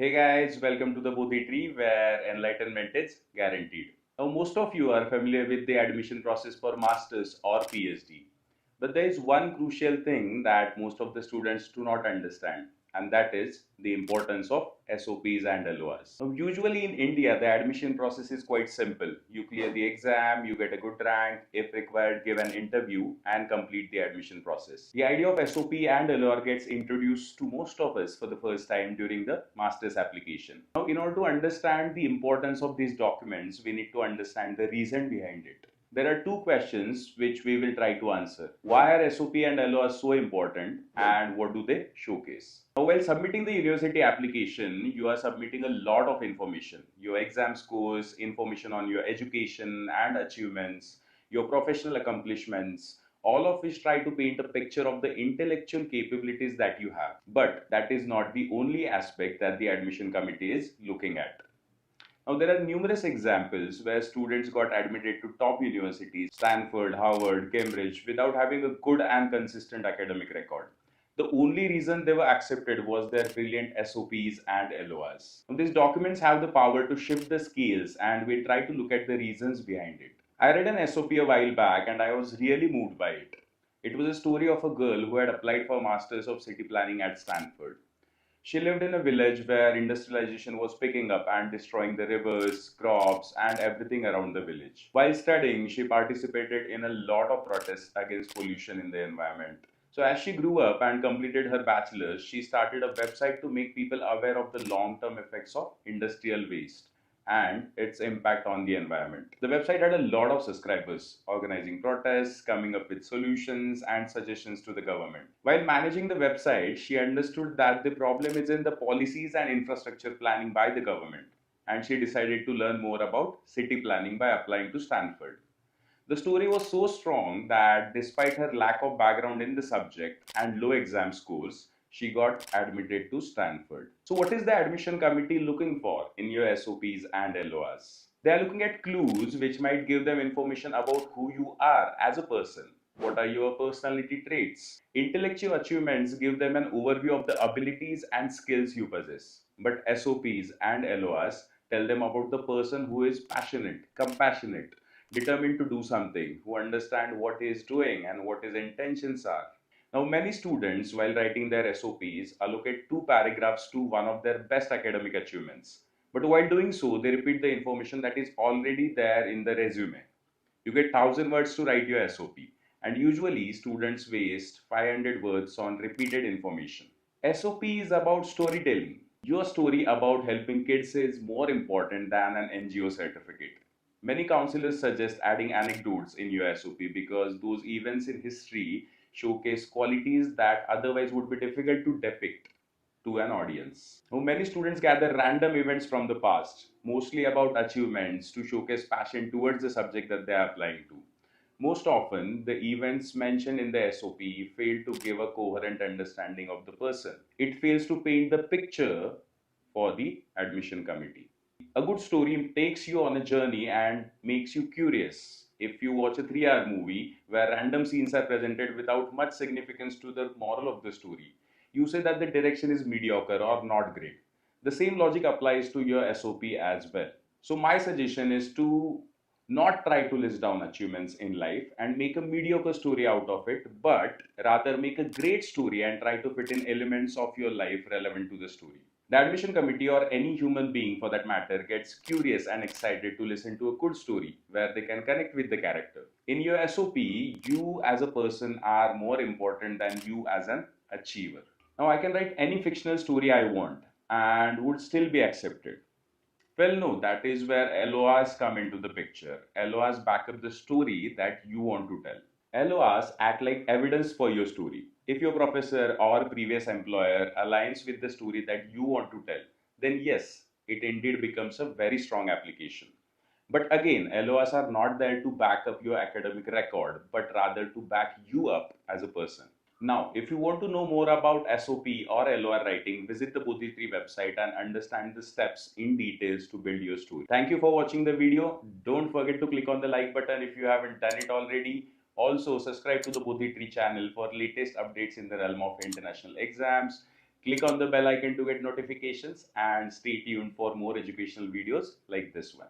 Hey guys, welcome to the Bodhi tree where enlightenment is guaranteed. Now, most of you are familiar with the admission process for masters or PhD, but there is one crucial thing that most of the students do not understand, and that is the importance of SOPs and LORs. Now, usually in India, the admission process is quite simple. You clear the exam, you get a good rank, if required, give an interview, and complete the admission process. The idea of SOP and LOR gets introduced to most of us for the first time during the master's application. Now, in order to understand the importance of these documents, we need to understand the reason behind it. There are two questions which we will try to answer. Why are SOP and LOR so important and what do they showcase? Now, while submitting the university application, you are submitting a lot of information. Your exam scores, information on your education and achievements, your professional accomplishments, all of which try to paint a picture of the intellectual capabilities that you have. But that is not the only aspect that the admission committee is looking at. Now, there are numerous examples where students got admitted to top universities, Stanford, Harvard, Cambridge, without having a good and consistent academic record. The only reason they were accepted was their brilliant SOPs and LORs. Now, these documents have the power to shift the scales, and we'll try to look at the reasons behind it. I read an SOP a while back and I was really moved by it. It was a story of a girl who had applied for Masters of City Planning at Stanford. She lived in a village where industrialization was picking up and destroying the rivers, crops, and everything around the village. While studying, she participated in a lot of protests against pollution in the environment. So, as she grew up and completed her bachelor's, she started a website to make people aware of the long term effects of industrial waste and its impact on the environment. The website had a lot of subscribers, organizing protests, coming up with solutions and suggestions to the government. While managing the website, she understood that the problem is in the policies and infrastructure planning by the government, and she decided to learn more about city planning by applying to Stanford. The story was so strong that despite her lack of background in the subject and low exam scores, she got admitted to Stanford. So, what is the admission committee looking for in your SOPs and LORs? They are looking at clues which might give them information about who you are as a person. What are your personality traits? Intellectual achievements give them an overview of the abilities and skills you possess. But SOPs and LORs tell them about the person who is passionate, compassionate, determined to do something, who understand what he is doing and what his intentions are. Now, many students, while writing their SOPs, allocate two paragraphs to one of their best academic achievements. But while doing so, they repeat the information that is already there in the resume. You get 1,000 words to write your SOP, and usually students waste 500 words on repeated information. SOP is about storytelling. Your story about helping kids is more important than an NGO certificate. Many counselors suggest adding anecdotes in your SOP because those events in history showcase qualities that otherwise would be difficult to depict to an audience. Now, many students gather random events from the past, mostly about achievements, to showcase passion towards the subject that they are applying to. Most often, the events mentioned in the SOP fail to give a coherent understanding of the person. It fails to paint the picture for the admission committee. A good story takes you on a journey and makes you curious. If you watch a 3-hour movie where random scenes are presented without much significance to the moral of the story, you say that the direction is mediocre or not great. The same logic applies to your SOP as well. So, my suggestion is to not try to list down achievements in life and make a mediocre story out of it, but rather make a great story and try to fit in elements of your life relevant to the story. The admission committee, or any human being for that matter, gets curious and excited to listen to a good story where they can connect with the character. In your SOP, you as a person are more important than you as an achiever. Now, I can write any fictional story I want and would still be accepted. Well, no, that is where LORs come into the picture. LORs back up the story that you want to tell. LORs act like evidence for your story. If your professor or previous employer aligns with the story that you want to tell, then yes, it indeed becomes a very strong application. But again, LORs are not there to back up your academic record, but rather to back you up as a person. Now, if you want to know more about SOP or LOR writing, visit the Bodhi Tree website and understand the steps in details to build your story. Thank you for watching the video. Don't forget to click on the like button if you haven't done it already. Also, subscribe to the Bodhi Tree channel for latest updates in the realm of international exams, Click on the bell icon to get notifications and stay tuned for more educational videos like this one.